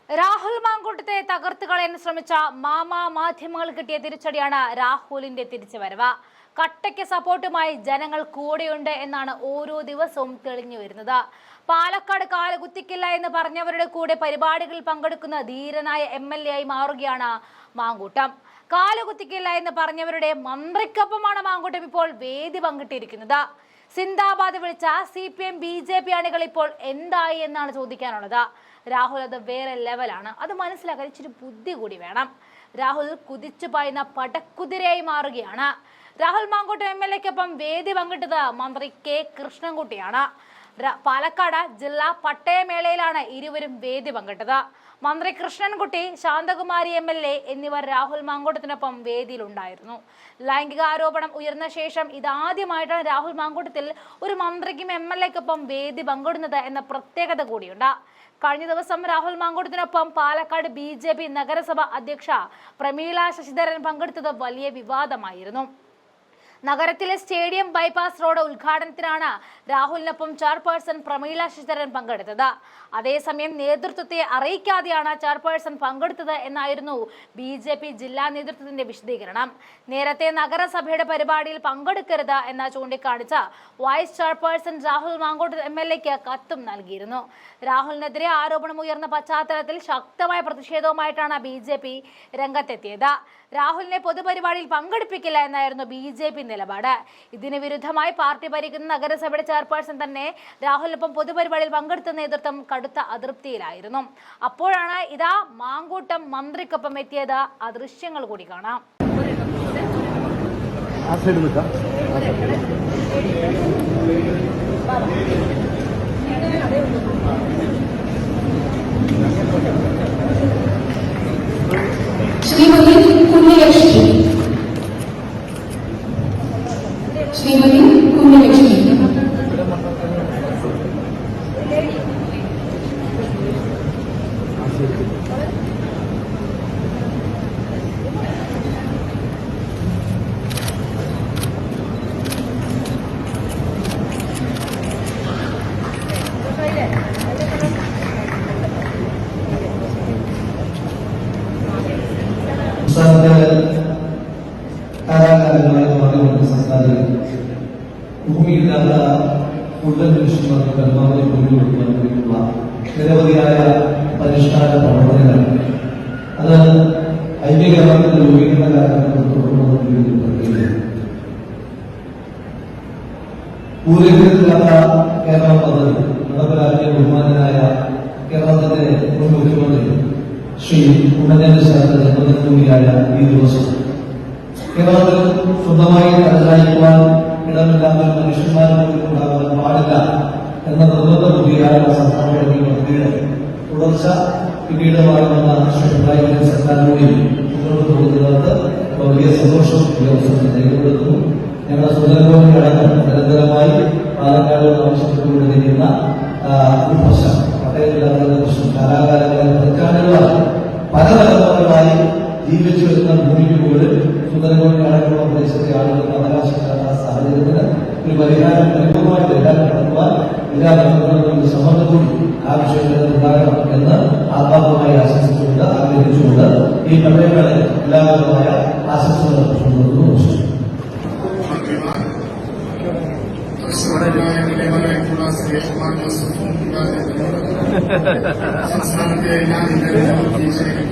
രാഹുൽ മാങ്കൂട്ടത്തെ തകർത്ത് കളയാൻ ശ്രമിച്ച മാധ്യമങ്ങൾ കിട്ടിയ തിരിച്ചടിയാണ് രാഹുലിന്റെ തിരിച്ചുവരവ്. കട്ടയ്ക്ക് സപ്പോർട്ടുമായി ജനങ്ങൾ കൂടെയുണ്ട് എന്നാണ് ഓരോ ദിവസവും തെളിഞ്ഞു വരുന്നത്. പാലക്കാട് കാലുകുത്തിക്കില്ല എന്ന് പറഞ്ഞവരുടെ കൂടെ പരിപാടികളിൽ പങ്കെടുക്കുന്ന ധീരനായ MLA ആയി മാറുകയാണ് മാങ്കൂട്ടം. കാലുകുത്തിക്കില്ല എന്ന് പറഞ്ഞവരുടെ മന്ത്രിക്കൊപ്പമാണ് മാങ്കൂട്ടം ഇപ്പോൾ വേദി പങ്കിട്ടിരിക്കുന്നത്. സിന്ദാബാദ് വിളിച്ച CPM BJP അണികൾ ഇപ്പോൾ എന്തായി എന്നാണ് ചോദിക്കാനുള്ളത്. രാഹുൽ അത് വേറെ ലെവലാണ്. അത് മനസ്സിലാക്കാൻ ഇച്ചിരി ബുദ്ധി കൂടി വേണം. രാഹുൽ കുതിച്ചു പായുന്ന പടക്കുതിരയായി മാറുകയാണ്. രാഹുൽ മാങ്കൂട്ടം MLAക്കൊപ്പം വേദി പങ്കിട്ടത് മന്ത്രി K കൃഷ്ണൻകുട്ടിയാണ്. പാലക്കാട് ജില്ലാ പട്ടയമേളയിലാണ് ഇരുവരും വേദി പങ്കിട്ടത്. മന്ത്രി കൃഷ്ണൻകുട്ടി, ശാന്തകുമാരി MLA എന്നിവർ രാഹുൽ മാങ്കൂട്ടത്തിനൊപ്പം വേദിയിലുണ്ടായിരുന്നു. ലൈംഗിക ആരോപണം ഉയർന്ന ശേഷം ഇതാദ്യമായിട്ടാണ് രാഹുൽ മാങ്കൂട്ടത്തിൽ ഒരു മന്ത്രിക്കും MLAക്കൊപ്പം വേദി പങ്കിടുന്നത് എന്ന പ്രത്യേകത കൂടിയുണ്ട്. കഴിഞ്ഞ ദിവസം രാഹുൽ മാങ്കൂട്ടത്തിനൊപ്പം പാലക്കാട് BJP നഗരസഭ അധ്യക്ഷ പ്രമീള ശശിധരൻ പങ്കെടുത്തത് വലിയ വിവാദമായിരുന്നു. നഗരത്തിലെ സ്റ്റേഡിയം ബൈപ്പാസ് റോഡ് ഉദ്ഘാടനത്തിനാണ് രാഹുലിനൊപ്പം ചെയർപേഴ്സൺ പ്രമീള ശശിധരൻ പങ്കെടുത്തത്. അതേസമയം നേതൃത്വത്തെ അറിയിക്കാതെയാണ് ചെയർപേഴ്സൺ പങ്കെടുത്തത് എന്നായിരുന്നു BJP ജില്ലാ നേതൃത്വത്തിന്റെ വിശദീകരണം. നേരത്തെ നഗരസഭയുടെ പരിപാടിയിൽ പങ്കെടുക്കരുത് എന്ന് ചൂണ്ടിക്കാണിച്ച വൈസ് ചെയർപേഴ്സൺ രാഹുൽ മാങ്കൂട്ടം MLAക്ക് കത്തും നൽകിയിരുന്നു. രാഹുലിനെതിരെ ആരോപണം ഉയർന്ന പശ്ചാത്തലത്തിൽ ശക്തമായ പ്രതിഷേധവുമായിട്ടാണ് BJP രംഗത്തെത്തിയത്. രാഹുലിനെ പൊതുപരിപാടിയിൽ പങ്കെടുപ്പിക്കില്ല എന്നായിരുന്നു BJP നിലപാട്. ഇതിന് വിരുദ്ധമായി പാർട്ടി ഭരിക്കുന്ന നഗരസഭയുടെ ചെയർപേഴ്സൺ തന്നെ രാഹുലിനൊപ്പം പൊതുപരിപാടിയിൽ പങ്കെടുത്ത നേതൃത്വം കടുത്ത അതൃപ്തിയിലായിരുന്നു. അപ്പോഴാണ് ഇതാ മാങ്കൂട്ടം മന്ത്രിക്കൊപ്പം എത്തിയത്. ആ ദൃശ്യങ്ങൾ കൂടി കാണാം. ശ്രീമതി കുഞ്ഞലക്ഷ്മി ഭൂമിയില്ലാത്ത കൂടുതൽ മനുഷ്യന്മാർക്ക് പരമാവധി ഭൂമി കൊടുക്കാൻ വേണ്ടിയിട്ടുള്ള നിരവധിയായ പരിഷ്കാര പ്രവർത്തനങ്ങൾ അത് ഐക്യകേരളത്തിന്റെ രൂപീകരണ കാലഘട്ടത്തിൽ തുടർന്നുകൊണ്ടിരിക്കുന്ന പ്രക്രിയയാണ്. ഭൂരിപക്ഷത്തില്ലാത്ത കേരളം പദ്ധതി നടപ്പിലാക്കിയ ബഹുമാനായ കേരളത്തിന്റെ മുൻ മുഖ്യമന്ത്രി ശ്രീ ഉമ്മൻചാണ്ടി സാറിന്റെ ജന്മദിനം കൂടിയായ ഈ ദിവസം കേരളത്തിൽ സ്വന്തമായി തലചായ്ക്കുവാൻ ഇടമില്ലാത്ത മനുഷ്യന്മാരും ഉണ്ടാകാൻ പാടില്ല എന്ന നിർബന്ധ ബുദ്ധിയായ സംസ്ഥാന പദ്ധതിയുടെ തുടർച്ച പിന്നീട് വാഴുന്ന ശ്രീ പിണറായി വിജയൻ സർക്കാരിലൂടെ മുന്നോട്ട് പോകുന്നത് വലിയ സന്തോഷം ഈ അവസരത്തിൽ രേഖപ്പെടുത്തുന്നു. ഞങ്ങളുടെ സുന്ദരഗോപി അടക്കം നിരന്തരമായി പാലക്കാട് ആവശ്യപ്പെട്ടുകൊണ്ടിരിക്കുന്ന ഒരു പ്രശ്നം പട്ടയമില്ലാത്ത പ്രശ്നം കാലാകാലങ്ങളെ പതിറ്റാണ്ടുകളായി പല തലമുറകളായി ജീവിച്ചു വരുന്ന ഭൂമിക്ക് പോലും സുന്ദരഗോപി അടക്കമുള്ള പ്രദേശത്തെ ആളുകൾക്ക് അവകാശമില്ലാത്ത സാഹചര്യത്തിന് ഒരു പരിഹാരം പരിപൂർണമായി നടത്തുവാൻ എല്ലാ ബന്ധുക്കളും സമ്മർദ്ദത്തോടെ ആ വിഷയത്തിൽ ഉണ്ടാകണം എന്ന് ആത്മാർത്ഥമായി ആശംസിച്ചുകൊണ്ട് ആഗ്രഹിച്ചുകൊണ്ട് ഈ പട്ടയങ്ങളെ എല്ലാവിധമായ ആശംസകൾ അർപ്പിച്ചുകൊണ്ടുവന്നു. സംസ്ഥാനത്തെ എല്ലാ നമസ്കാരം.